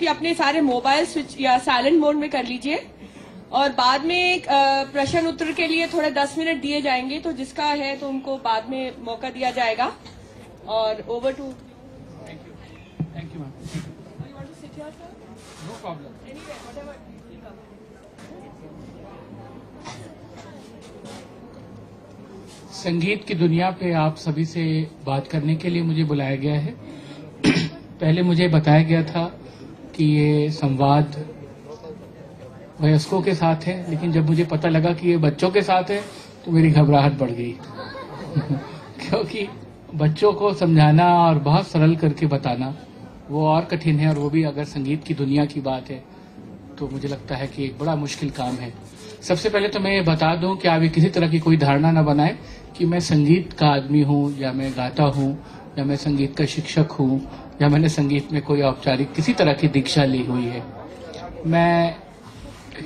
कि अपने सारे मोबाइल स्विच या साइलेंट मोड में कर लीजिए और बाद में एक प्रश्न उत्तर के लिए थोड़े 10 मिनट दिए जाएंगे, तो जिसका है तो उनको बाद में मौका दिया जाएगा। और over to. Thank you ma'am. You want to sit here, sir? No problem. Anyway, whatever. संगीत की दुनिया पे आप सभी से बात करने के लिए मुझे बुलाया गया है। पहले मुझे बताया गया था कि ये संवाद वयस्कों के साथ है, लेकिन जब मुझे पता लगा कि ये बच्चों के साथ है तो मेरी घबराहट बढ़ गई। क्योंकि बच्चों को समझाना और बहुत सरल करके बताना वो और कठिन है, और वो भी अगर संगीत की दुनिया की बात है तो मुझे लगता है कि एक बड़ा मुश्किल काम है। सबसे पहले तो मैं ये बता दूं कि आप ये किसी तरह की कोई धारणा न बनाएं कि मैं संगीत का आदमी हूं, या मैं गाता हूं, या मैं संगीत का शिक्षक हूं, या मैंने संगीत में कोई औपचारिक किसी तरह की दीक्षा ली हुई है। मैं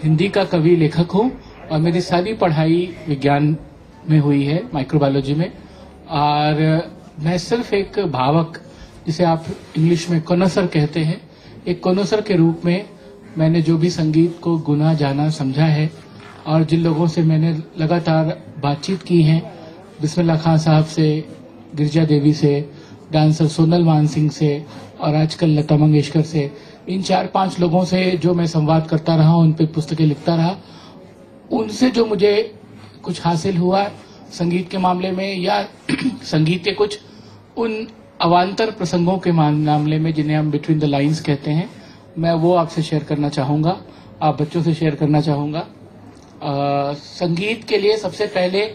हिंदी का कवि लेखक हूं और मेरी सारी पढ़ाई विज्ञान में हुई है, माइक्रोबायोलॉजी में, और मैं सिर्फ एक भावक, जिसे आप इंग्लिश में कॉनोसर कहते हैं, एक कॉनोसर के रूप में मैंने जो भी संगीत को गुना जाना समझा है, और जिन लोगों से मैंने लगातार बातचीत की है, बिस्मिल्लाह खान साहब से, गिरिजा देवी से, डांसर सोनल मान सिंह से, और आजकल लता मंगेशकर से, इन 4-5 लोगों से जो मैं संवाद करता रहा, उन पे पुस्तकें लिखता रहा, उनसे जो मुझे कुछ हासिल हुआ संगीत के मामले में, या संगीत के कुछ उन अवान्तर प्रसंगों के मामले में जिन्हें हम बिटवीन द लाइन्स कहते हैं, मैं वो आपसे शेयर करना चाहूंगा, आप बच्चों से शेयर करना चाहूंगा। संगीत के लिए सबसे पहले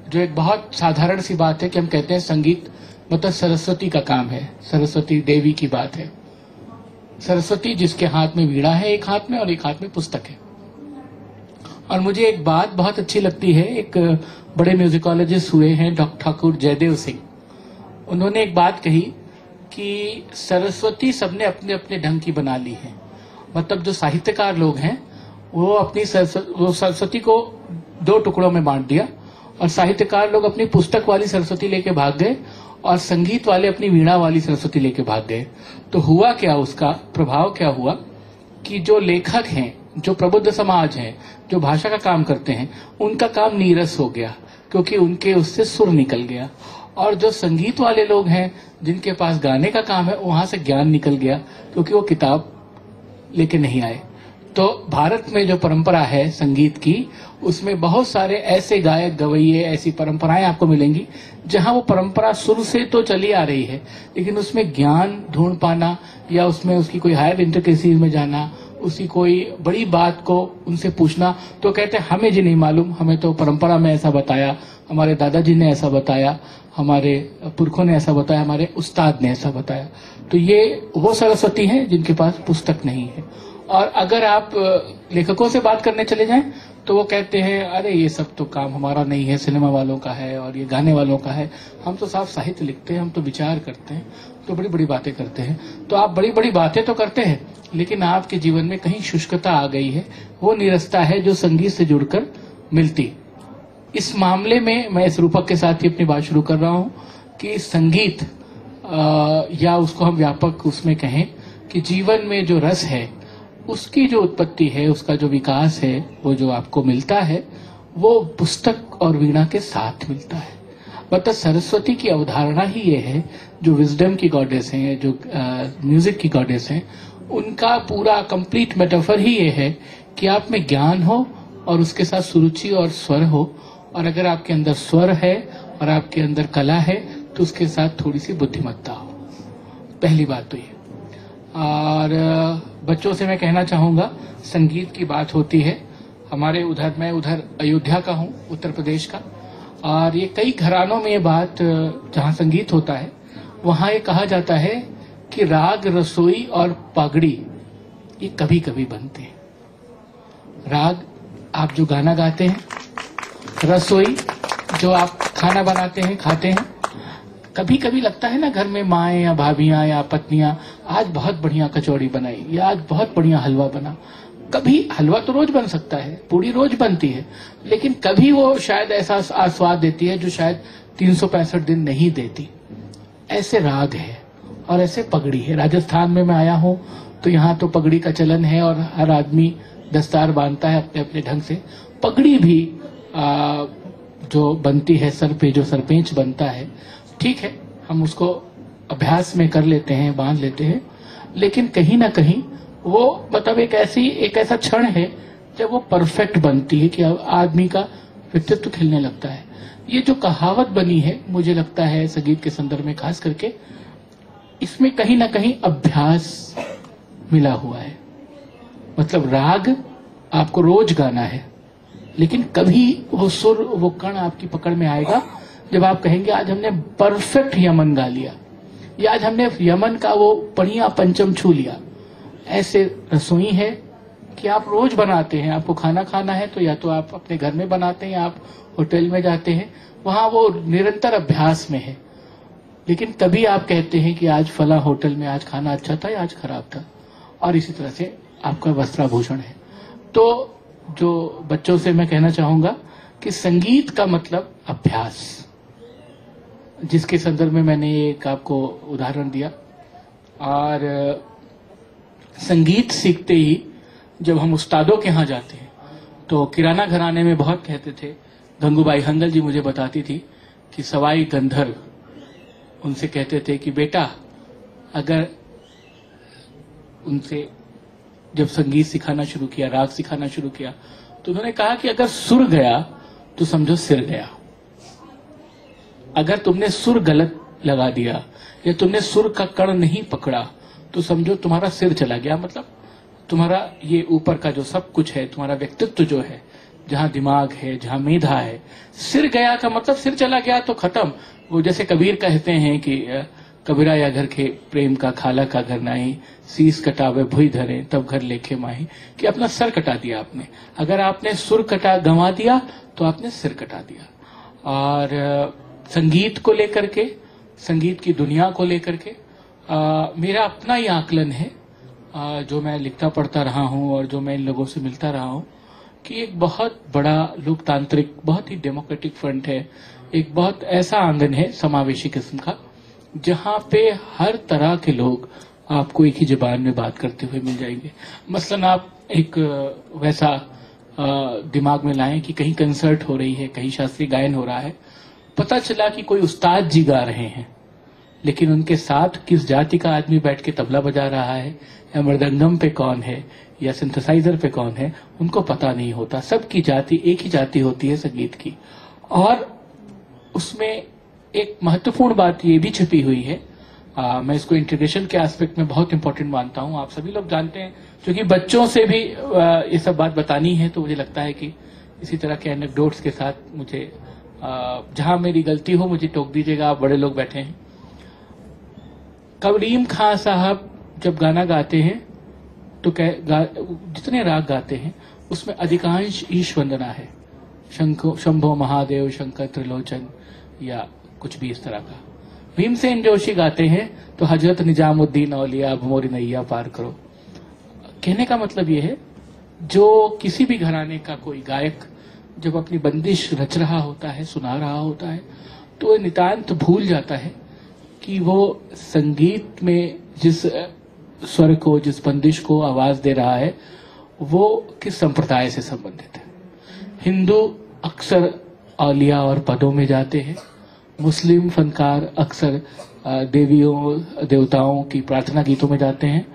जो एक बहुत साधारण सी बात है कि हम कहते हैं संगीत मतलब सरस्वती का काम है, सरस्वती देवी की बात है। सरस्वती जिसके हाथ में वीणा है एक हाथ में, और एक हाथ में पुस्तक है। और मुझे एक बात बहुत अच्छी लगती है, एक बड़े म्यूजिकोलॉजिस्ट हुए हैं डॉक्टर ठाकुर जयदेव सिंह, उन्होंने एक बात कही कि सरस्वती सबने अपने अपने ढंग की बना ली है। मतलब जो साहित्यकार लोग हैं वो अपनी सरस्वती को 2 टुकड़ों में बांट दिया, और साहित्यकार लोग अपनी पुस्तक वाली सरस्वती लेके भाग गए, और संगीत वाले अपनी वीणा वाली सरस्वती लेके भाग गए। तो हुआ क्या, उसका प्रभाव क्या हुआ कि जो लेखक हैं, जो प्रबुद्ध समाज हैं, जो भाषा का काम करते हैं, उनका काम नीरस हो गया, क्योंकि उनके उससे सुर निकल गया। और जो संगीत वाले लोग हैं, जिनके पास गाने का काम है, वहां से ज्ञान निकल गया, क्योंकि वो किताब लेके नहीं आए। तो भारत में जो परंपरा है संगीत की, उसमें बहुत सारे ऐसे गायक गवैये, ऐसी परंपराएं आपको मिलेंगी जहां वो परंपरा शुरू से तो चली आ रही है, लेकिन उसमें ज्ञान ढूंढ पाना, या उसमें उसकी कोई हायर इंट्रिकेसीज में जाना, उसी कोई बड़ी बात को उनसे पूछना, तो कहते हैं हमें जी नहीं मालूम, हमें तो परंपरा में ऐसा बताया, हमारे दादाजी ने ऐसा बताया, हमारे पुरखों ने ऐसा बताया, हमारे उस्ताद ने ऐसा बताया। तो ये वो सरस्वती हैं जिनके पास पुस्तक नहीं है। और अगर आप लेखकों से बात करने चले जाएं तो वो कहते हैं अरे ये सब तो काम हमारा नहीं है, सिनेमा वालों का है और ये गाने वालों का है, हम तो साफ साहित्य लिखते हैं, हम तो विचार करते हैं, तो बड़ी बड़ी बातें करते हैं। तो आप बड़ी बड़ी बातें तो करते हैं, लेकिन आपके जीवन में कहीं शुष्कता आ गई है, वो नीरसता है जो संगीत से जुड़कर मिलती। इस मामले में मैं इस रूपक के साथ ही अपनी बात शुरू कर रहा हूं कि संगीत या उसको हम व्यापक उसमें कहें कि जीवन में जो रस है, उसकी जो उत्पत्ति है, उसका जो विकास है, वो जो आपको मिलता है, वो पुस्तक और वीणा के साथ मिलता है। मतलब सरस्वती की अवधारणा ही ये है, जो विजडम की गॉडेस हैं, जो म्यूजिक की गॉडेस हैं, उनका पूरा कंप्लीट मेटाफर ही ये है कि आप में ज्ञान हो और उसके साथ सुरुचि और स्वर हो, और अगर आपके अंदर स्वर है और आपके अंदर कला है तो उसके साथ थोड़ी सी बुद्धिमत्ता हो। पहली बात तो ये। और बच्चों से मैं कहना चाहूंगा, संगीत की बात होती है हमारे उधर, मैं उधर अयोध्या का हूँ, उत्तर प्रदेश का, और ये कई घरानों में ये बात जहाँ संगीत होता है वहाँ ये कहा जाता है कि राग, रसोई और पगड़ी ये कभी कभी बनते हैं। राग आप जो गाना गाते हैं, रसोई जो आप खाना बनाते हैं, खाते हैं, कभी कभी लगता है ना घर में माएँ या भाभियां या पत्नियां, आज बहुत बढ़िया कचौड़ी बनाई या आज बहुत बढ़िया हलवा बना। कभी हलवा तो रोज बन सकता है, पूड़ी रोज बनती है, लेकिन कभी वो शायद ऐसा स्वाद देती है जो शायद 365 दिन नहीं देती। ऐसे राग है और ऐसे पगड़ी है। राजस्थान में मैं आया हूँ तो यहाँ तो पगड़ी का चलन है और हर आदमी दस्तार बांधता है अपने अपने ढंग से। पगड़ी भी जो बनती है सर पे, जो सरपेंच बनता है, ठीक है, हम उसको अभ्यास में कर लेते हैं, बांध लेते हैं, लेकिन कहीं ना कहीं वो मतलब एक ऐसा क्षण है जब वो परफेक्ट बनती है कि आदमी का व्यक्तित्व खिलने लगता है। ये जो कहावत बनी है, मुझे लगता है संगीत के संदर्भ में खास करके, इसमें कहीं ना कहीं अभ्यास मिला हुआ है। मतलब राग आपको रोज गाना है, लेकिन कभी वो सुर, वो कण आपकी पकड़ में आएगा जब आप कहेंगे आज हमने परफेक्ट यमन गा लिया, या आज हमने यमन का वो बढ़िया पंचम छू लिया। ऐसे रसोई है कि आप रोज बनाते हैं, आपको खाना खाना है तो या तो आप अपने घर में बनाते हैं या आप होटल में जाते हैं, वहां वो निरंतर अभ्यास में है। लेकिन कभी आप कहते हैं कि आज फला होटल में आज खाना अच्छा था या आज खराब था, और इसी तरह से आपका वस्त्राभूषण है। तो जो बच्चों से मैं कहना चाहूंगा कि संगीत का मतलब अभ्यास, जिसके संदर्भ में मैंने एक आपको उदाहरण दिया। और संगीत सीखते ही जब हम उस्तादों के यहाँ जाते हैं तो किराना घराने में बहुत कहते थे, गंगूबाई हंगल जी मुझे बताती थी कि सवाई गंधर्व उनसे कहते थे कि बेटा, अगर उनसे जब संगीत सिखाना शुरू किया, राग सिखाना शुरू किया, तो उन्होंने कहा कि अगर सुर गया तो समझो सिर गया। अगर तुमने सुर गलत लगा दिया या तुमने सुर का कण नहीं पकड़ा तो समझो तुम्हारा सिर चला गया। मतलब तुम्हारा ये ऊपर का जो सब कुछ है, तुम्हारा व्यक्तित्व जो है, जहां दिमाग है, जहां मेधा है, सिर गया का मतलब सिर चला गया तो खत्म। वो जैसे कबीर कहते हैं कि कबीरा या घर के प्रेम का खाला का घर नाही, शीस कटावे भुई धरे तब घर लेखे माही, कि अपना सर कटा दिया आपने। अगर आपने सुर कटा गंवा दिया तो आपने सिर कटा दिया। और संगीत को लेकर के, संगीत की दुनिया को लेकर के मेरा अपना ही आकलन है, जो मैं लिखता पढ़ता रहा हूं और जो मैं इन लोगों से मिलता रहा हूं, कि एक बहुत बड़ा लोकतांत्रिक, बहुत ही डेमोक्रेटिक फ्रंट है, एक बहुत ऐसा आंगन है समावेशी किस्म का, जहां पे हर तरह के लोग आपको एक ही जुबान में बात करते हुए मिल जाएंगे। मसलन आप एक वैसा दिमाग में लाएं कि कहीं कंसर्ट हो रही है, कहीं शास्त्रीय गायन हो रहा है, पता चला कि कोई उस्ताद जी गा रहे हैं, लेकिन उनके साथ किस जाति का आदमी बैठ के तबला बजा रहा है, या मृदंगम पे कौन है, या सिंथेसाइजर पे कौन है, उनको पता नहीं होता। सबकी जाति एक ही जाति होती है संगीत की। और उसमें एक महत्वपूर्ण बात ये भी छिपी हुई है, मैं इसको इंटीग्रेशन के एस्पेक्ट में बहुत इंपॉर्टेंट मानता हूं। आप सभी लोग जानते हैं, क्योंकि बच्चों से भी ये सब बात बतानी है, तो मुझे लगता है कि इसी तरह के एनेक्डोट्स के साथ मुझे जहां मेरी गलती हो मुझे टोक दीजिएगा, आप बड़े लोग बैठे हैं। करीम खां साहब जब गाना गाते हैं तो जितने राग गाते हैं उसमें अधिकांश ईश वंदना है, शंभो महादेव शंकर त्रिलोचन या कुछ भी इस तरह का। भीमसेन जोशी गाते हैं तो हजरत निजामुद्दीन औलिया अब मोरी नैया पार करो। कहने का मतलब ये है, जो किसी भी घराने का कोई गायक जब अपनी बंदिश रच रहा होता है, सुना रहा होता है, तो वह नितांत भूल जाता है कि वो संगीत में जिस स्वर को, जिस बंदिश को आवाज दे रहा है, वो किस संप्रदाय से संबंधित है। हिंदू अक्सर औलिया और पदों में जाते हैं, मुस्लिम फनकार अक्सर देवियों देवताओं की प्रार्थना गीतों में जाते हैं।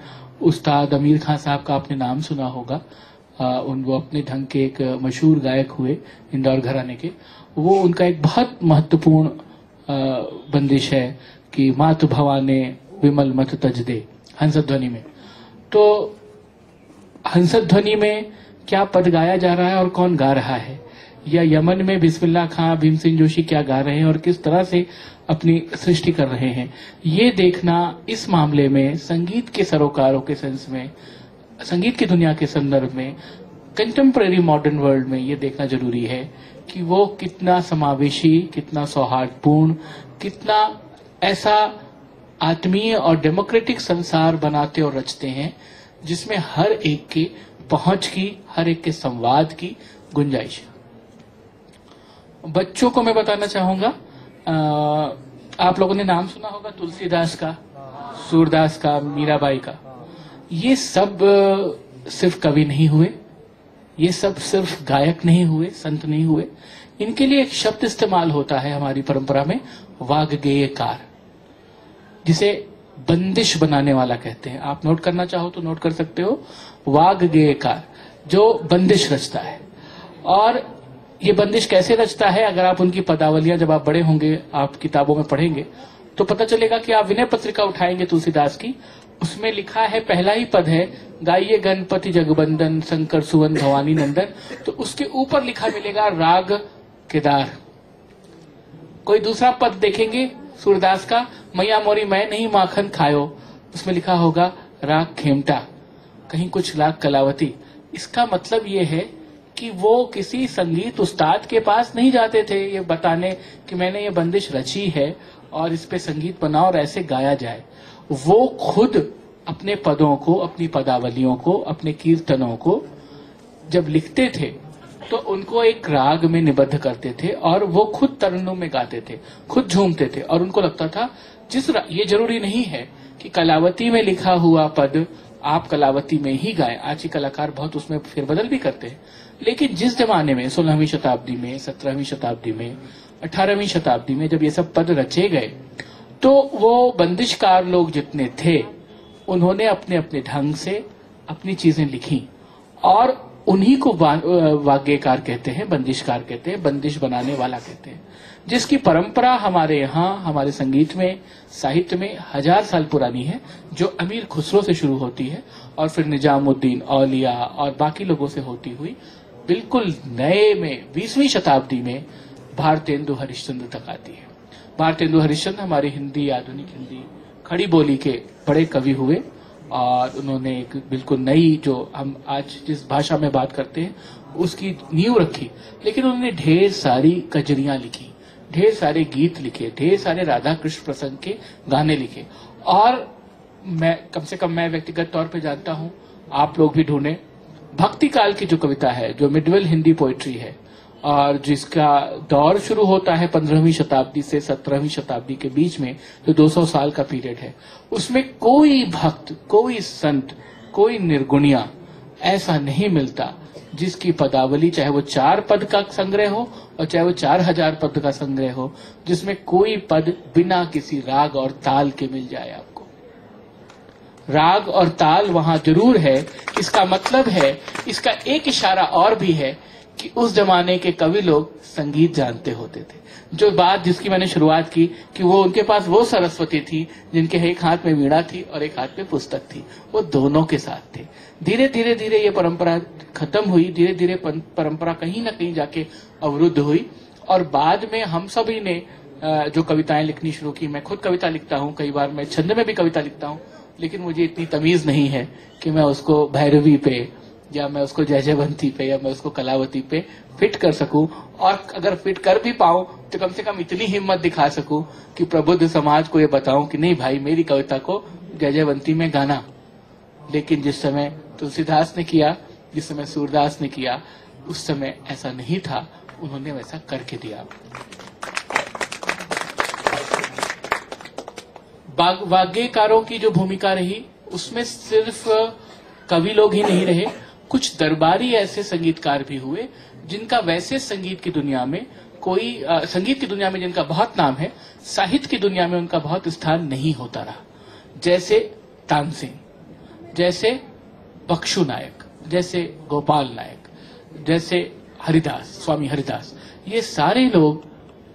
उस्ताद अमीर खान साहब का आपने नाम सुना होगा, वो अपने ढंग के एक मशहूर गायक हुए इंदौर घराने के। वो उनका एक बहुत महत्वपूर्ण बंदिश है कि मातु भवाने विमल मत तज दे, हंसध्वनि में। तो हंसध्वनि में क्या पद गाया जा रहा है और कौन गा रहा है, या यमन में बिस्मिल्लाह खां भीमसेन जोशी क्या गा रहे हैं और किस तरह से अपनी सृष्टि कर रहे हैं, ये देखना इस मामले में संगीत के सरोकारों के सेंस में, संगीत की दुनिया के संदर्भ में, कंटेम्परेरी मॉडर्न वर्ल्ड में ये देखना जरूरी है कि वो कितना समावेशी, कितना सौहार्दपूर्ण, कितना ऐसा आत्मीय और डेमोक्रेटिक संसार बनाते और रचते हैं जिसमें हर एक के पहुंच की, हर एक के संवाद की गुंजाइश। बच्चों को मैं बताना चाहूंगा, आप लोगों ने नाम सुना होगा तुलसीदास का, सूरदास का, मीराबाई का। ये सब सिर्फ कवि नहीं हुए, ये सब सिर्फ गायक नहीं हुए, संत नहीं हुए। इनके लिए एक शब्द इस्तेमाल होता है हमारी परंपरा में, वाग्गेयकार, जिसे बंदिश बनाने वाला कहते हैं। आप नोट करना चाहो तो नोट कर सकते हो, वाग्गेयकार, जो बंदिश रचता है। और ये बंदिश कैसे रचता है, अगर आप उनकी पदावलियां जब आप बड़े होंगे, आप किताबों में पढ़ेंगे तो पता चलेगा कि आप विनय पत्रिका उठाएंगे तुलसीदास की, उसमें लिखा है, पहला ही पद है, गाइए गणपति जगबंदन शंकर सुवन भवानी नंदन, तो उसके ऊपर लिखा मिलेगा राग केदार। कोई दूसरा पद देखेंगे सूरदास का, मैया मोरी मैं नहीं माखन खायो, उसमें लिखा होगा राग खेमटा, कहीं कुछ राग कलावती। इसका मतलब ये है कि वो किसी संगीत उस्ताद के पास नहीं जाते थे ये बताने कि मैंने ये बंदिश रची है और इस पे संगीत बनाओ और ऐसे गाया जाए। वो खुद अपने पदों को, अपनी पदावलियों को, अपने कीर्तनों को जब लिखते थे तो उनको एक राग में निबद्ध करते थे और वो खुद तरन्नुम में गाते थे, खुद झूमते थे। और उनको लगता था ये जरूरी नहीं है कि कलावती में लिखा हुआ पद आप कलावती में ही गाएं। आज के कलाकार बहुत उसमें फेरबदल भी करते हैं, लेकिन जिस जमाने में 16वीं शताब्दी में, 17वीं शताब्दी में, 18वीं शताब्दी में जब ये सब पद रचे गए, तो वो बंदिशकार लोग जितने थे उन्होंने अपने अपने ढंग से अपनी चीजें लिखी और उन्हीं को वाग्गेयकार कहते हैं, बंदिशकार कहते हैं, बंदिश बनाने वाला कहते हैं, जिसकी परंपरा हमारे यहाँ, हमारे संगीत में, साहित्य में 1000 साल पुरानी है, जो अमीर खुसरो से शुरू होती है और फिर निजामुद्दीन औलिया और बाकी लोगों से होती हुई बिल्कुल नए में 20वीं शताब्दी में भारतेंदु हरिश्चंद्र तक आती है। भारतेंदु हरिश्चंद्र हमारी हिंदी, आधुनिक हिंदी, खड़ी बोली के बड़े कवि हुए और उन्होंने एक बिल्कुल नई, जो हम आज जिस भाषा में बात करते हैं, उसकी नींव रखी। लेकिन उन्होंने ढेर सारी कजरियां लिखी, ढेर सारे गीत लिखे, ढेर सारे राधा कृष्ण प्रसंग के गाने लिखे। और मैं कम से कम मैं व्यक्तिगत तौर पे जानता हूं, आप लोग भी ढूंढें, भक्ति काल की जो कविता है, जो मिडवेल हिंदी पोइट्री है और जिसका दौर शुरू होता है 15वीं शताब्दी से 17वीं शताब्दी के बीच में, जो 200 साल का पीरियड है, उसमें कोई भक्त, कोई संत, कोई निर्गुणिया ऐसा नहीं मिलता जिसकी पदावली, चाहे वो 4 पद का संग्रह हो और चाहे वो 4000 पद का संग्रह हो, जिसमें कोई पद बिना किसी राग और ताल के मिल जाए आपको। राग और ताल वहां जरूर है। इसका मतलब है, इसका एक इशारा और भी है कि उस जमाने के कवि लोग संगीत जानते होते थे। जो बात जिसकी मैंने शुरुआत की कि वो उनके पास वो सरस्वती थी जिनके एक हाथ में वीणा थी और एक हाथ में पुस्तक थी, वो दोनों के साथ थे। धीरे धीरे धीरे ये परंपरा खत्म हुई, धीरे धीरे परंपरा कहीं ना कहीं जाके अवरुद्ध हुई और बाद में हम सभी ने जो कविताएं लिखनी शुरू की। मैं खुद कविता लिखता हूँ, कई बार मैं छंद में भी कविता लिखता हूँ, लेकिन मुझे इतनी तमीज नहीं है कि मैं उसको भैरवी पे या मैं उसको जयजयवंती पे या मैं उसको कलावती पे फिट कर सकूं। और अगर फिट कर भी पाऊं तो कम से कम इतनी हिम्मत दिखा सकूं कि प्रबुद्ध समाज को ये बताऊं कि नहीं भाई, मेरी कविता को जयजयवंती में गाना। लेकिन जिस समय तुलसीदास ने किया, जिस समय सूरदास ने किया, उस समय ऐसा नहीं था, उन्होंने वैसा करके दिया। वाग्गेयकारों की जो भूमिका रही, उसमें सिर्फ कवि लोग ही नहीं रहे, कुछ दरबारी ऐसे संगीतकार भी हुए जिनका वैसे संगीत की दुनिया में कोई संगीत की दुनिया में जिनका बहुत नाम है, साहित्य की दुनिया में उनका बहुत स्थान नहीं होता रहा। जैसे तानसेन, जैसे बख्शू नायक, जैसे गोपाल नायक, जैसे हरिदास, स्वामी हरिदास, ये सारे लोग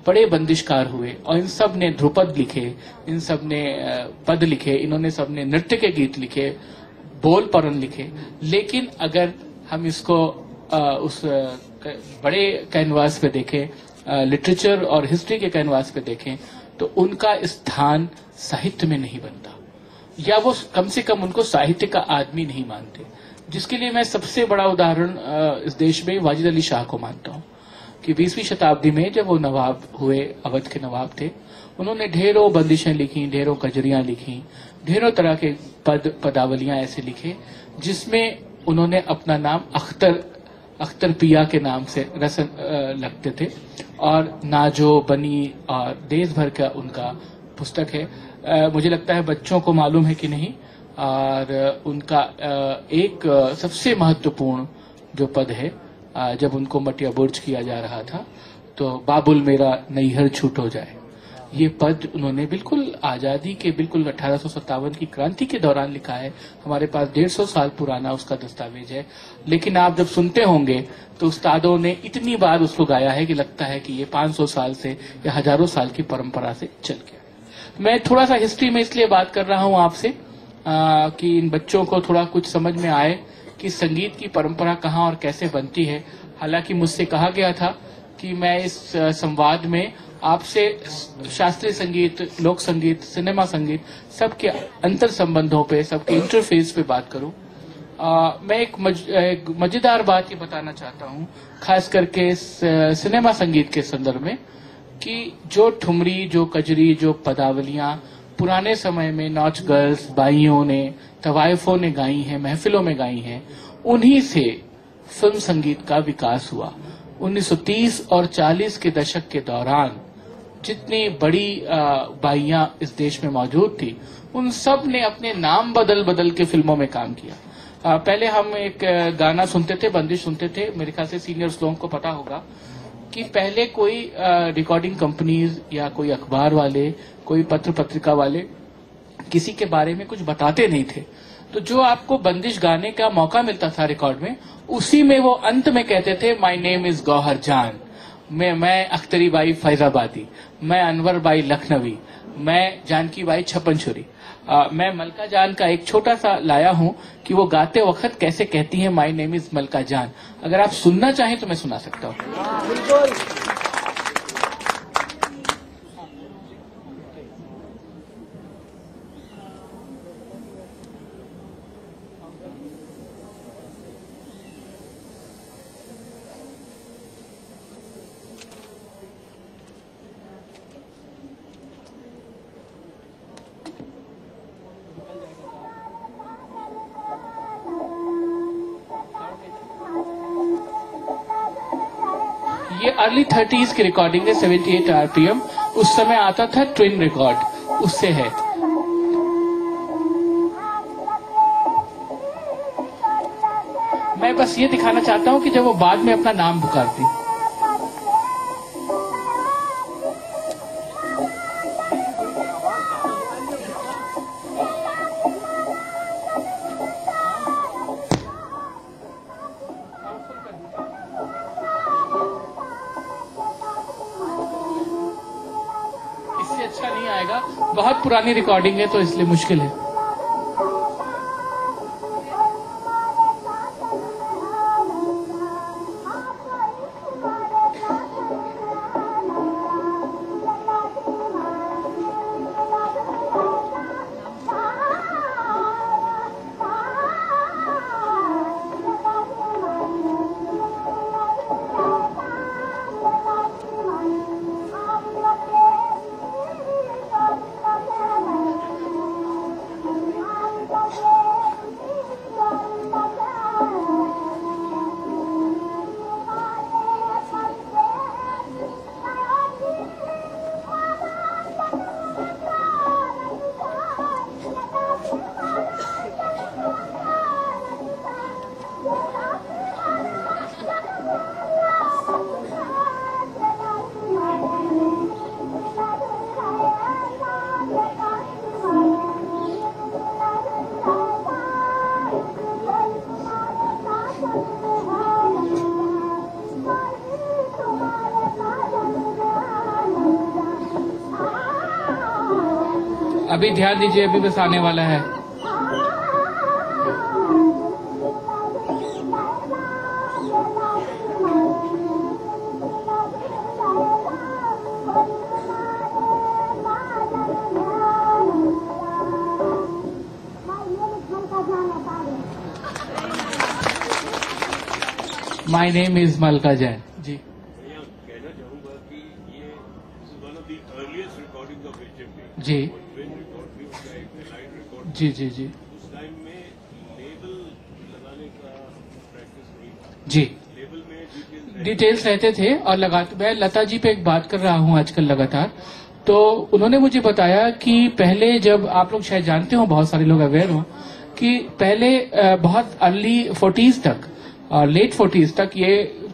बड़े बंदिशकार हुए और इन सब ने ध्रुपद लिखे, इन सब ने पद लिखे, इन्होंने सब ने नृत्य के गीत लिखे, बोल परन लिखे। लेकिन अगर हम इसको उस बड़े कैनवास पे देखें, लिटरेचर और हिस्ट्री के कैनवास पे देखें, तो उनका स्थान साहित्य में नहीं बनता, या वो कम से कम उनको साहित्य का आदमी नहीं मानते। जिसके लिए मैं सबसे बड़ा उदाहरण इस देश में वाजिद अली शाह को मानता हूँ कि 20वीं शताब्दी में जब वो नवाब हुए, अवध के नवाब थे, उन्होंने ढेरों बंदिशें लिखी, ढेरों कजरियां लिखी, ढेरों तरह के पदावलियां ऐसे लिखे जिसमें उन्होंने अपना नाम अख्तर पिया के नाम से रसन लगते थे। और नाजो बनी और देश भर का उनका पुस्तक है। मुझे लगता है बच्चों को मालूम है कि नहीं, और उनका एक सबसे महत्वपूर्ण जो पद है, जब उनको मटिया बुर्ज किया जा रहा था तो बाबुल मेरा नैहर छूटो जाए, ये पद उन्होंने बिल्कुल आजादी के बिल्कुल 1857 की क्रांति के दौरान लिखा है। हमारे पास 150 साल पुराना उसका दस्तावेज है, लेकिन आप जब सुनते होंगे तो उस्तादों ने इतनी बार उसको गाया है कि लगता है कि ये 500 साल से या हजारों साल की परंपरा से चल गया। मैं थोड़ा सा हिस्ट्री में इसलिए बात कर रहा हूं आपसे कि इन बच्चों को थोड़ा कुछ समझ में आए कि संगीत की परंपरा कहाँ और कैसे बनती है। हालांकि मुझसे कहा गया था कि मैं इस संवाद में आपसे शास्त्रीय संगीत, लोक संगीत, सिनेमा संगीत, सबके अंतर संबंधों पे, सबके इंटरफेस पे बात करूं। मैं एक मजेदार बात ये बताना चाहता हूं, खास करके सिनेमा संगीत के संदर्भ में, कि जो ठुमरी, जो कजरी, जो पदावलियां पुराने समय में नौच गर्ल्स, बाइयों ने, तवायफों ने गाई हैं, महफिलों में गाई हैं, उन्हीं से फिल्म संगीत का विकास हुआ। 1930 और 40 के दशक के दौरान जितनी बड़ी बाइयां इस देश में मौजूद थी, उन सब ने अपने नाम बदल बदल के फिल्मों में काम किया। पहले हम एक गाना सुनते थे, बंदिश सुनते थे, मेरे ख्याल से सीनियर्स लोगों को पता होगा कि पहले कोई रिकॉर्डिंग कंपनीज या कोई अखबार वाले, कोई पत्र पत्रिका वाले किसी के बारे में कुछ बताते नहीं थे, तो जो आपको बंदिश गाने का मौका मिलता था रिकॉर्ड में, उसी में वो अंत में कहते थे, माय नेम इज गौहर जान, मैं अख्तरी बाई फैजाबादी, मैं अनवर बाई लखनवी, मैं जानकी बाई छप्पन छुरी। मैं मलका जान का एक छोटा सा लाया हूं कि वो गाते वक्त कैसे कहती हैं, माय नेम इज मलका जान। अगर आप सुनना चाहें तो मैं सुना सकता हूं। ये अर्ली 30s की रिकॉर्डिंग है, 78 आरपीएम। उस समय आता था ट्विन रिकॉर्ड, उससे है। मैं बस ये दिखाना चाहता हूं कि जब वो बाद में अपना नाम पुकारती, अच्छा नहीं आएगा, बहुत पुरानी रिकॉर्डिंग है तो इसलिए मुश्किल है। अभी ध्यान दीजिए, अभी बस आने वाला है। माय नेम इज मलका जैन जी। कहना चाहूंगा कि ये one of the earliest recording of HMV जी जी जी जी उस टाइम में लेबल लगाने का प्रैक्टिस नहीं था। जी, लेबल में डिटेल्स रहते थे और लगाते। मैं लता जी पे एक बात कर रहा हूँ आजकल लगातार। तो उन्होंने मुझे बताया कि पहले, जब आप लोग शायद जानते हो, बहुत सारे लोग अवेयर हो कि पहले बहुत अर्ली 40s तक और लेट 40s तक ये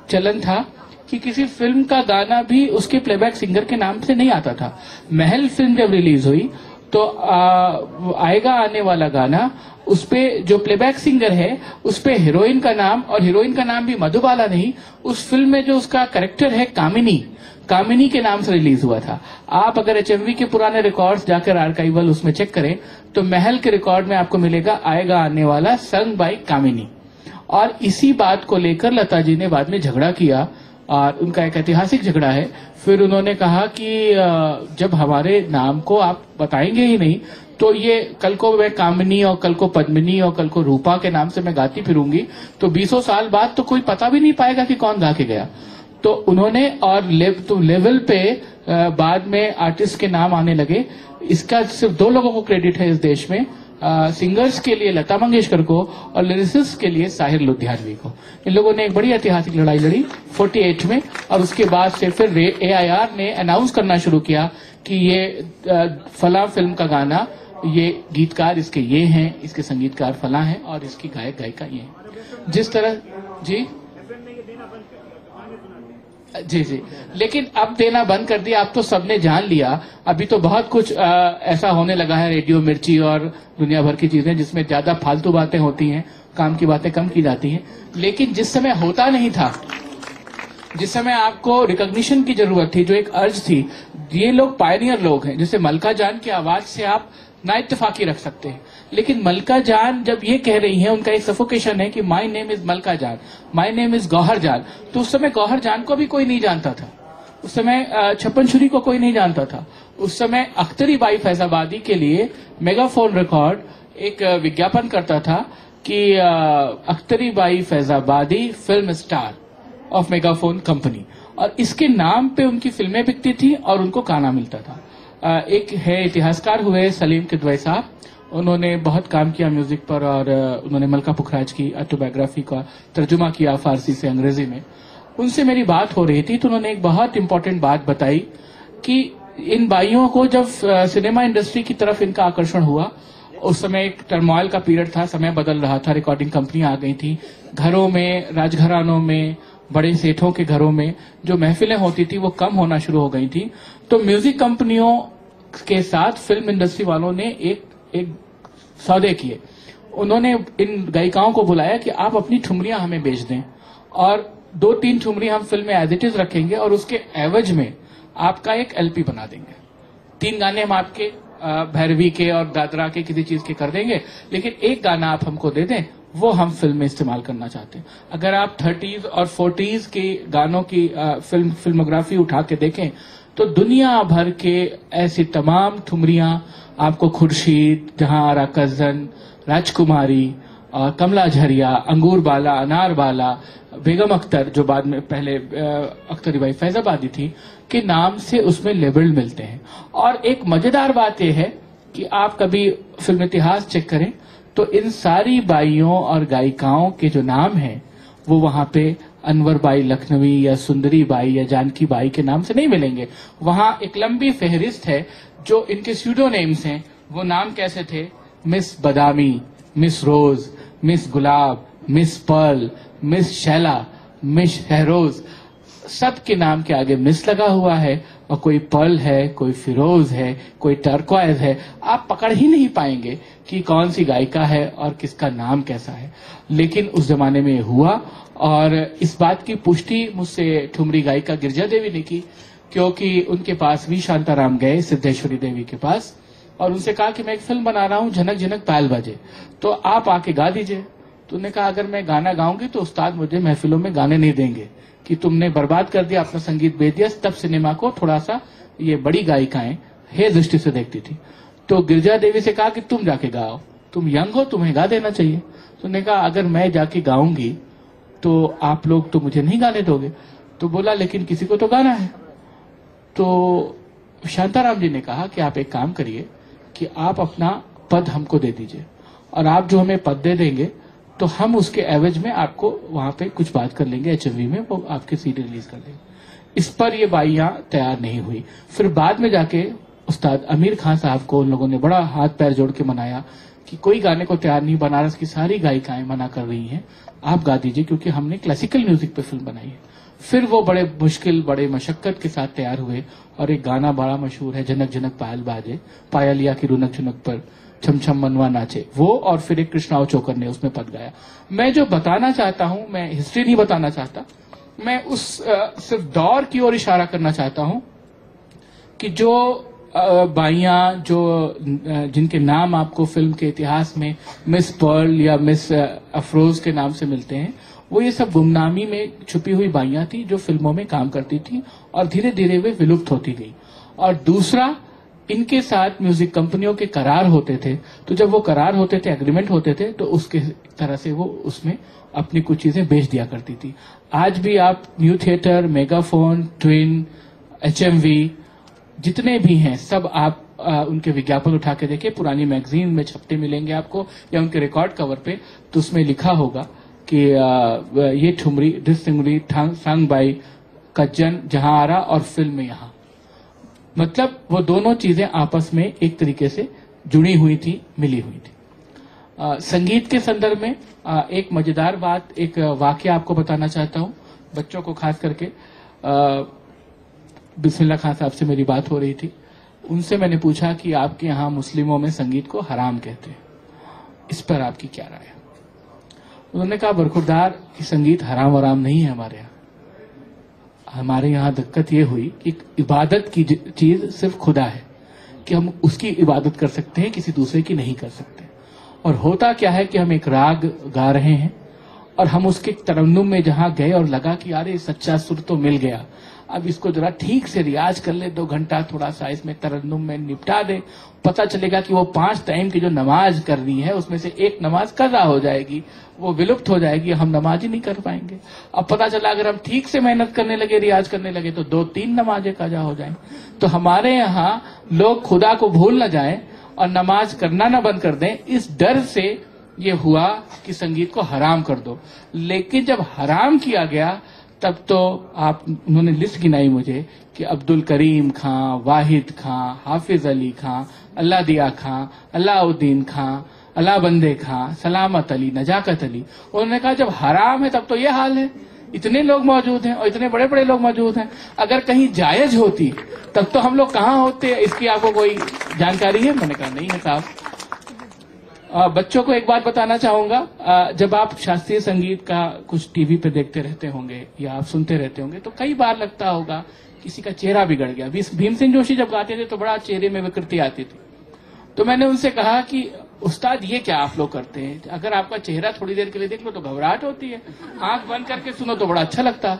चलन था कि किसी फिल्म का गाना भी उसके प्लेबैक सिंगर के नाम से नहीं आता था। महल फिल्म जब रिलीज हुई तो आएगा आने वाला गाना, उसपे जो प्लेबैक सिंगर है उसपे हीरोइन का नाम, और हीरोइन का नाम भी मधुबाला नहीं, उस फिल्म में जो उसका कैरेक्टर है कामिनी के नाम से रिलीज हुआ था। आप अगर एचएमवी के पुराने रिकॉर्ड्स जाकर आर्काइवल उसमें चेक करें तो महल के रिकॉर्ड में आपको मिलेगा आएगा आने वाला संग बाय कामिनी। और इसी बात को लेकर लता जी ने बाद में झगड़ा किया, और उनका एक ऐतिहासिक झगड़ा है। फिर उन्होंने कहा कि जब हमारे नाम को आप बताएंगे ही नहीं तो ये कल को मैं कामिनी और कल को पद्मिनी और कल को रूपा के नाम से मैं गाती फिरूंगी तो 20 साल बाद तो कोई पता भी नहीं पाएगा कि कौन गा के गया। तो उन्होंने और लेवल पे बाद में आर्टिस्ट के नाम आने लगे। इसका सिर्फ 2 लोगों को क्रेडिट है इस देश में, सिंगर्स के लिए लता मंगेशकर को और लिरिसिस्ट के लिए साहिर लुधियानवी को। इन लोगों ने एक बड़ी ऐतिहासिक लड़ाई लड़ी 48 में, और उसके बाद से फिर AIR ने अनाउंस करना शुरू किया कि ये फला फिल्म का गाना, ये गीतकार इसके ये हैं, इसके संगीतकार फला हैं और इसकी गायक गायिका ये हैं। जिस तरह जी लेकिन अब देना बंद कर दिया, अब तो सबने जान लिया। अभी तो बहुत कुछ ऐसा होने लगा है, रेडियो मिर्ची और दुनिया भर की चीजें जिसमें ज्यादा फालतू बातें होती हैं, काम की बातें कम की जाती हैं। लेकिन जिस समय होता नहीं था, जिस समय आपको रिकॉग्निशन की जरूरत थी, जो एक अर्ज थी, ये लोग पायनियर लोग हैं। जैसे मलका जान की आवाज से आप ना इत्तेफाकी रख सकते हैं, लेकिन मलका जान जब ये कह रही हैं, उनका एक सफोकेशन है कि माय नेम इज मलका जान, माय नेम इज गौहर जान, तो उस समय गौहर जान को भी कोई नहीं जानता था, उस समय छप्पन छुरी को कोई नहीं जानता था। उस समय अख्तरी बाई फैजाबादी के लिए मेगाफोन रिकॉर्ड एक विज्ञापन करता था कि Akhtari by Faizabadi film star of megaphone company, और इसके नाम पे उनकी फिल्में बिकती थी और उनको गाना मिलता था। एक है इतिहासकार हुए सलीम किदवई साहब, उन्होंने बहुत काम किया म्यूजिक पर, और उन्होंने मलका पुखराज की ऑटोबायोग्राफी का तर्जुमा किया फारसी से अंग्रेजी में। उनसे मेरी बात हो रही थी तो उन्होंने एक बहुत इंपॉर्टेंट बात बताई कि इन बाइयों को जब सिनेमा इंडस्ट्री की तरफ इनका आकर्षण हुआ, उस समय एक टर्मोइल का पीरियड था, समय बदल रहा था, रिकॉर्डिंग कंपनियां आ गई थी, घरों में, राजघरानों में, बड़े सेठों के घरों में जो महफिलें होती थी वो कम होना शुरू हो गई थी। तो म्यूजिक कंपनियों के साथ फिल्म इंडस्ट्री वालों ने एक सौदे किए। उन्होंने इन गायिकाओं को बुलाया कि आप अपनी ठुमरियां हमें बेच दें, और 2-3 ठुमरी हम फिल्म में एज इट इज रखेंगे और उसके एवज में आपका एक LP बना देंगे। 3 गाने हम आपके भैरवी के और दादरा के किसी चीज के कर देंगे, लेकिन एक गाना आप हमको दे दें, वो हम फिल्म में इस्तेमाल करना चाहते हैं। अगर आप 30s और 40s के गानों की फिल्मोग्राफी उठा के देखें तो दुनिया भर के ऐसी तमाम ठुमरियां आपको खुर्शीद, जहां आरा कज़न, राजकुमारी, कमला झरिया, अंगूर बाला, अनार बाला, बेगम अख्तर, जो बाद में पहले अख्तरी बाई फैजाबादी थी, के नाम से उसमें लेबल मिलते हैं। और एक मजेदार बात यह है कि आप कभी फिल्म इतिहास चेक करें तो इन सारी बाइयों और गायिकाओं के जो नाम हैं वो वहां पे अनवर बाई लखनवी या सुंदरी बाई या जानकी बाई के नाम से नहीं मिलेंगे। वहां एक लंबी फहरिस्त है जो इनके स्यूडो नेम्स हैं। वो नाम कैसे थे? Miss Badami, miss Rose, miss Gulab, miss Pearl, miss Shaila, miss Shahroz, सब के नाम के आगे मिस लगा हुआ है, और कोई पर्ल है, कोई फिरोज है, कोई टर्क्वाइज है। आप पकड़ ही नहीं पाएंगे कि कौन सी गायिका है और किसका नाम कैसा है। लेकिन उस जमाने में हुआ, और इस बात की पुष्टि मुझसे ठुमरी गायिका गिरजा देवी ने की, क्योंकि उनके पास वी शांताराम गए सिद्धेश्वरी देवी के पास, और उनसे कहा कि मैं एक फिल्म बना रहा हूं, झनक झनक पायल बजे, तो आप आके गा दीजिए। तो उन्होंने कहा अगर मैं गाना गाऊंगी तो उस्ताद मुझे महफिलों में गाने नहीं देंगे, कि तुमने बर्बाद कर दिया, अपना संगीत बेच दिया। तब सिनेमा को थोड़ा सा ये बड़ी गायिकाएं हे दृष्टि से देखती थी। तो गिरजा देवी से कहा कि तुम जाके गाओ, तुम यंग हो, तुम्हें गा देना चाहिए। तो उन्होंने कहा अगर मैं जाके गाऊंगी तो आप लोग तो मुझे नहीं गाने दोगे। तो बोला लेकिन किसी को तो गाना है। तो शांताराम जी ने कहा कि आप एक काम करिए कि आप अपना पद हमको दे दीजिए, और आप जो हमें पद दे देंगे तो हम उसके एवज में आपको वहां पे कुछ बात कर लेंगे, HMV में वो आपके CD रिलीज कर देंगे। इस पर ये बाइयां तैयार नहीं हुई। फिर बाद में जाके उस्ताद आमिर खान साहब को उन लोगों ने बड़ा हाथ पैर जोड़ के मनाया कि कोई गाने को तैयार नहीं, बनारस की सारी गायिकाएं मना कर रही हैं, आप गा दीजिए क्योंकि हमने क्लासिकल म्यूजिक पे फिल्म बनाई है। फिर वो बड़े मुश्किल बड़े मशक्कत के साथ तैयार हुए और एक गाना बड़ा मशहूर है, जनक जनक पायल बाजे, पायलिया की रुनक झुनक पर छम छम मनवा नाचे, वो और फिर एक कृष्णाव चोकर ने उसमें पद गाया। मैं जो बताना चाहता हूं, मैं हिस्ट्री नहीं बताना चाहता, मैं उस सिर्फ दौर की ओर इशारा करना चाहता हूं कि जो बाइयां जो जिनके नाम आपको फिल्म के इतिहास में मिस पर्ल या मिस अफरोज के नाम से मिलते हैं, वो ये सब गुमनामी में छुपी हुई बाइयां थी जो फिल्मों में काम करती थी और धीरे धीरे वे विलुप्त होती गई। और दूसरा, इनके साथ म्यूजिक कंपनियों के करार होते थे, तो जब वो करार होते थे, एग्रीमेंट होते थे, तो उसके तरह से वो उसमें अपनी कुछ चीजें बेच दिया करती थी। आज भी आप new theatre, megaphone, twin, HMV जितने भी हैं, सब आप उनके विज्ञापन उठा के देखिए, पुरानी मैगजीन में छपते मिलेंगे आपको या उनके रिकॉर्ड कवर पे, तो उसमें लिखा होगा कि ये ठुमरी डिसिंगरी सांग बाई कज्जन जहां आ रहा और फिल्म में यहां, मतलब वो दोनों चीजें आपस में एक तरीके से जुड़ी हुई थी, मिली हुई थी। संगीत के संदर्भ में एक मजेदार बात, एक वाकया आपको बताना चाहता हूं, बच्चों को खास करके। बिस्मिल्लाह खान साहब से मेरी बात हो रही थी, उनसे मैंने पूछा कि आपके यहाँ मुस्लिमों में संगीत को हराम कहते हैं, इस पर आपकी क्या राय है? उन्होंने कहा, बरखुरदार कि संगीत हराम वराम नहीं है हमारे यहाँ। हमारे यहाँ दिक्कत ये हुई कि इबादत की चीज सिर्फ खुदा है, कि हम उसकी इबादत कर सकते हैं, किसी दूसरे की नहीं कर सकते। और होता क्या है कि हम एक राग गा रहे हैं और हम उसके तरन्नुम में जहां गए और लगा कि यार ये सच्चा सुर तो मिल गया, अब इसको जरा ठीक से रियाज कर ले, 2 घंटा थोड़ा सा इसमें तरन्नुम में निपटा दे, पता चलेगा कि वो 5 टाइम की जो नमाज करनी है उसमें से एक नमाज कज़ा हो जाएगी, वो विलुप्त हो जाएगी, हम नमाज ही नहीं कर पाएंगे। अब पता चला अगर हम ठीक से मेहनत करने लगे, रियाज करने लगे, तो 2-3 नमाजें कज़ा हो जाएंगी। तो हमारे यहाँ लोग खुदा को भूल न जाए और नमाज करना न बंद कर दें, इस डर से ये हुआ कि संगीत को हराम कर दो। लेकिन जब हराम किया गया तब तो आप, उन्होंने लिस्ट गिनाई मुझे कि अब्दुल करीम खां, वाहिद खां, हाफिज अली खां, अल्लाह दिया खां, अलाउद्दीन खां, अल्लाह बंदे खां, सलामत अली, नजाकत अली, उन्होंने कहा जब हराम है तब तो ये हाल है। इतने लोग मौजूद हैं और इतने बड़े बड़े लोग मौजूद हैं, अगर कहीं जायज होती तब तो हम लोग कहाँ होते, इसकी आपको कोई जानकारी है? मैंने कहा नहीं है साहब। बच्चों को एक बात बताना चाहूंगा, जब आप शास्त्रीय संगीत का कुछ टीवी पे देखते रहते होंगे या आप सुनते रहते होंगे, तो कई बार लगता होगा किसी का चेहरा बिगड़ गया। भीमसेन जोशी जब गाते थे तो बड़ा चेहरे में विकृति आती थी। तो मैंने उनसे कहा कि उस्ताद ये क्या आप लोग करते हैं, अगर आपका चेहरा थोड़ी देर के लिए देख लो तो घबराहट होती है, आंख बंद करके सुनो तो बड़ा अच्छा लगता।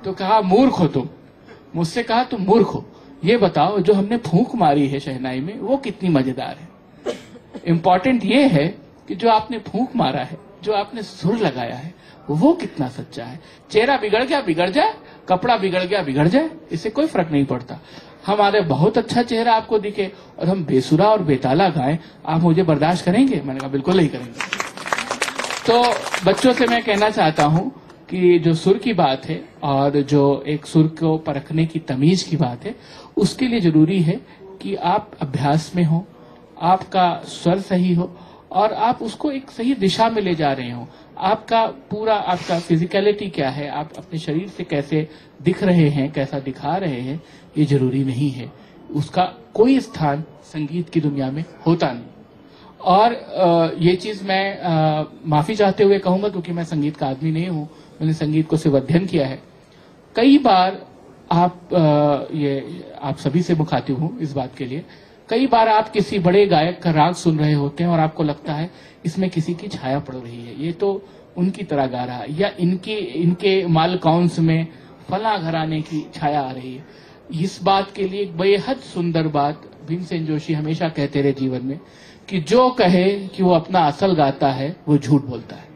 तो कहा मूर्ख हो तुम। मुझसे कहा तुम मूर्ख हो, ये बताओ जो हमने फूंक मारी है शहनाई में वो कितनी मजेदार है। इंपॉर्टेंट ये है कि जो आपने फूंक मारा है, जो आपने सुर लगाया है, वो कितना सच्चा है। चेहरा बिगड़ गया बिगड़ जाए, कपड़ा बिगड़ गया बिगड़ जाए, इससे कोई फर्क नहीं पड़ता। हमारे बहुत अच्छा चेहरा आपको दिखे और हम बेसुरा और बेताला गाएं, आप मुझे बर्दाश्त करेंगे? मैंने कहा बिल्कुल नहीं करेंगे। तो बच्चों से मैं कहना चाहता हूं कि जो सुर की बात है और जो एक सुर को परखने की तमीज की बात है, उसके लिए जरूरी है कि आप अभ्यास में हो, आपका स्वर सही हो और आप उसको एक सही दिशा में ले जा रहे हो। आपका पूरा, आपका फिजिकलिटी क्या है, आप अपने शरीर से कैसे दिख रहे हैं, कैसा दिखा रहे हैं, ये जरूरी नहीं है। उसका कोई स्थान संगीत की दुनिया में होता नहीं। और ये चीज मैं माफी चाहते हुए कहूंगा क्योंकि मैं संगीत का आदमी नहीं हूं, मैंने संगीत को सिर्फ अध्ययन किया है। कई बार आप सभी से मुखातिब हूं इस बात के लिए, कई बार आप किसी बड़े गायक का राग सुन रहे होते हैं और आपको लगता है इसमें किसी की छाया पड़ रही है, ये तो उनकी तरह गा रहा है, या इनके मालकाउंस में फला घराने की छाया आ रही है। इस बात के लिए बेहद सुंदर बात भीमसेन जोशी हमेशा कहते रहे जीवन में कि जो कहे कि वो अपना असल गाता है वो झूठ बोलता है।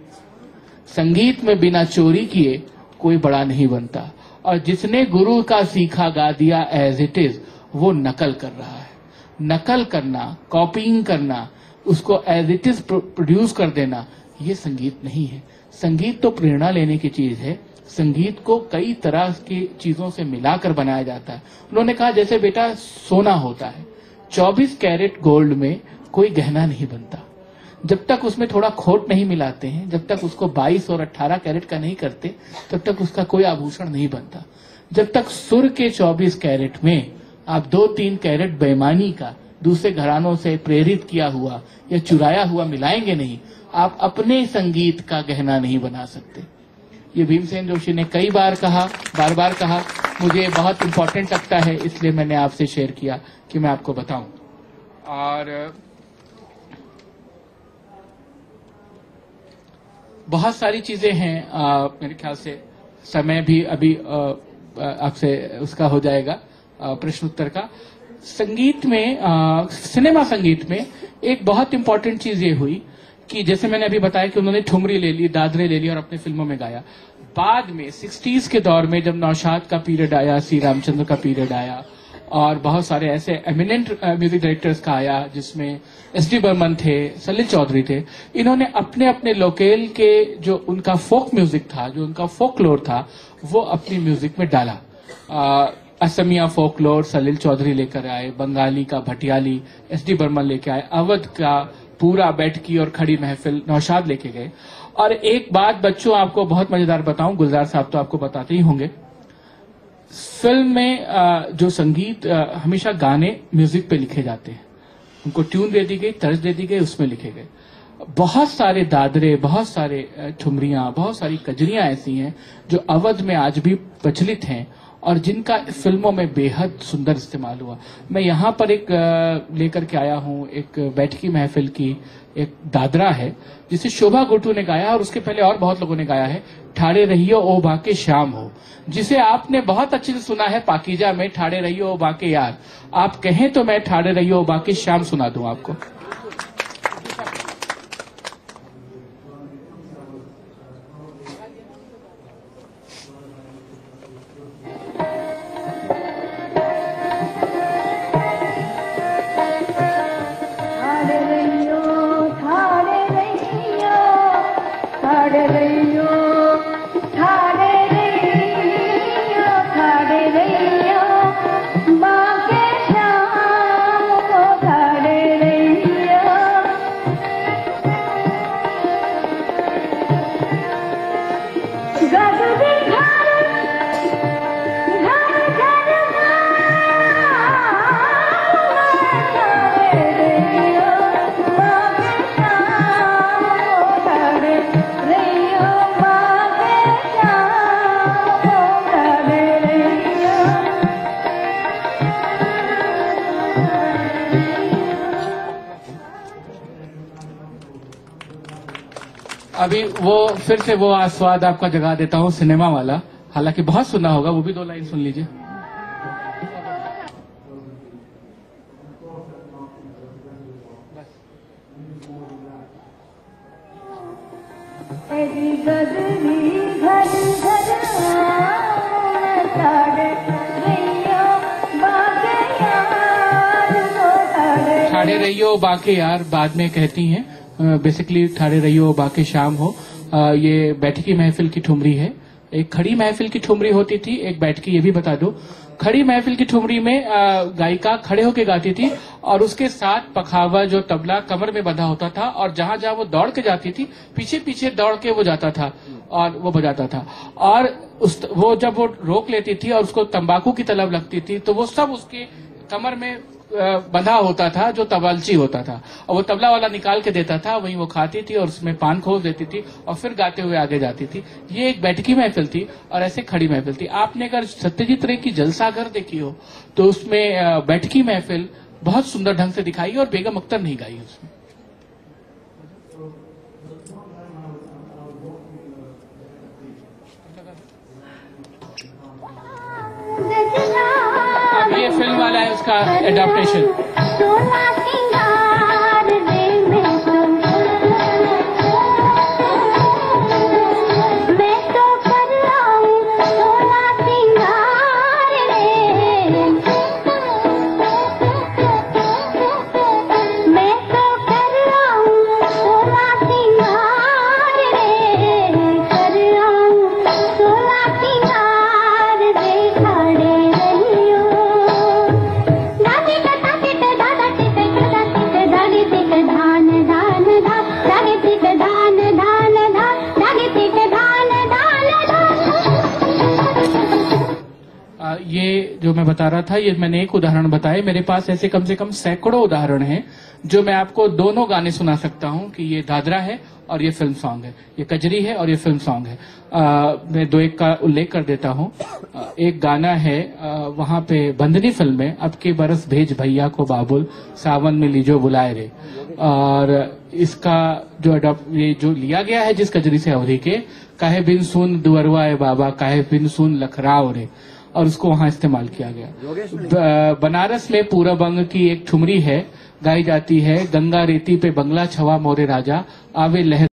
संगीत में बिना चोरी किए कोई बड़ा नहीं बनता, और जिसने गुरु का सीखा गा दिया एज इट इज, वो नकल कर रहा है। नकल करना, कॉपिंग करना, उसको एज इट इज प्रोड्यूस कर देना, ये संगीत नहीं है। संगीत तो प्रेरणा लेने की चीज है संगीत को कई तरह की चीजों से मिलाकर बनाया जाता है। उन्होंने कहा जैसे बेटा सोना होता है, 24 कैरेट गोल्ड में कोई गहना नहीं बनता। जब तक उसमें थोड़ा खोट नहीं मिलाते हैं, जब तक उसको 22 और 18 कैरेट का नहीं करते, तब तक उसका कोई आभूषण नहीं बनता। जब तक सुर के 24 कैरेट में आप 2-3 कैरेट बेईमानी का, दूसरे घरानों से प्रेरित किया हुआ या चुराया हुआ मिलाएंगे नहीं, आप अपने संगीत का गहना नहीं बना सकते। ये भीमसेन जोशी ने कई बार कहा, बार बार कहा। मुझे बहुत इंपॉर्टेंट लगता है, इसलिए मैंने आपसे शेयर किया कि मैं आपको बताऊं। और बहुत सारी चीजें हैं, मेरे ख्याल से समय भी अभी आपसे उसका हो जाएगा, प्रश्न उत्तर का। संगीत में, सिनेमा संगीत में एक बहुत इंपॉर्टेंट चीज ये हुई कि जैसे मैंने अभी बताया कि उन्होंने ठुमरी ले ली, दादरे ले ली और अपने फिल्मों में गाया। बाद में 60s के दौर में जब नौशाद का पीरियड आया, सी रामचंद्र का पीरियड आया और बहुत सारे ऐसे एमिनेंट म्यूजिक डायरेक्टर्स का आया जिसमें एस.डी. बर्मन थे, सलिल चौधरी थे। इन्होंने अपने अपने लोकेल के जो उनका फोक म्यूजिक था, जो उनका फोकलोर था, वो अपनी म्यूजिक में डाला। असमिया फोकलोर सलिल चौधरी लेकर आए, बंगाली का भटियाली एस.डी. बर्मन लेके आए, अवध का पूरा बैठकी और खड़ी महफिल नौशाद लेके गए। और एक बात बच्चों आपको बहुत मजेदार बताऊं, गुलजार साहब तो आपको बताते ही होंगे, फिल्म में जो संगीत हमेशा गाने म्यूजिक पे लिखे जाते हैं, उनको ट्यून दे दी गई, तर्ज दे दी गई, उसमें लिखे गए। बहुत सारे दादरे, बहुत सारे ठुमरियां, बहुत सारी कजरियां ऐसी हैं जो अवध में आज भी प्रचलित हैं और जिनका फिल्मों में बेहद सुंदर इस्तेमाल हुआ। मैं यहाँ पर एक लेकर के आया हूँ, एक बैठकी महफिल की एक दादरा है जिसे शोभा गुटू ने गाया और उसके पहले और बहुत लोगों ने गाया है, ठाड़े रहियो ओ बाके शाम हो, जिसे आपने बहुत अच्छे से सुना है पाकीजा में, ठाड़े रहियो ओ बाके यार। आप कहें तो मैं ठाड़े रहियो ओ बाके शाम सुना दूं आपको। अभी वो फिर से वो आस्वाद आपका जगा देता हूँ सिनेमा वाला, हालांकि बहुत सुना होगा, वो भी 2 लाइन सुन लीजिए। ठाड़े रहियो बाके यार बाद में कहती हैं, बेसिकली ठाड़े रहियो बाके शाम हो। ये बैठकी महफिल की ठुमरी है। एक खड़ी महफिल की ठुमरी होती थी, एक बैठकी, ये भी बता दो। खड़ी महफिल की ठुमरी में गायिका खड़े होके गाती थी और उसके साथ पखावा जो तबला कमर में बंधा होता था और जहां जहां वो दौड़ के जाती थी पीछे पीछे दौड़ के वो जाता था और वो बजाता था। और वो जब वो रोक लेती थी और उसको तंबाकू की तलब लगती थी तो वो सब उसके कमर में बंधा होता था जो तबलची होता था और वो तबला वाला निकाल के देता था, वहीं वो खाती थी और उसमें पान खोस देती थी और फिर गाते हुए आगे जाती थी। ये एक बैठकी महफिल थी और ऐसे खड़ी महफिल थी। आपने अगर सत्यजीत रे की जलसाघर देखी हो तो उसमें बैठकी महफिल बहुत सुंदर ढंग से दिखाई और बेगम अख्तर नहीं गाई उसमें। अब ये फिल्म वाला है उसका एडाप्टेशन। सोला ये जो मैं बता रहा था, ये मैंने एक उदाहरण बताया। मेरे पास ऐसे कम से कम सैकड़ों उदाहरण हैं जो मैं आपको दोनों गाने सुना सकता हूं कि ये दादरा है और ये फिल्म सॉन्ग है, ये कजरी है और ये फिल्म सॉन्ग है। मैं दो एक का उल्लेख कर देता हूं। एक गाना है वहां पे बंदनी फिल्म में, अब के बरस भेज भैया को बाबुल, सावन में लीजो बुलाए रे। और इसका ये जो लिया गया है जिस कजरी से अवधि के, काहे बिन सुन दुअरवा ए बाबा, काहे बिन सुन लखराव रे, और उसको वहां इस्तेमाल किया गया। बनारस में पूरब अंग की एक ठुमरी है, गाई जाती है, गंगा रेती पे बंगला छवा मोरे राजा, आवे लहर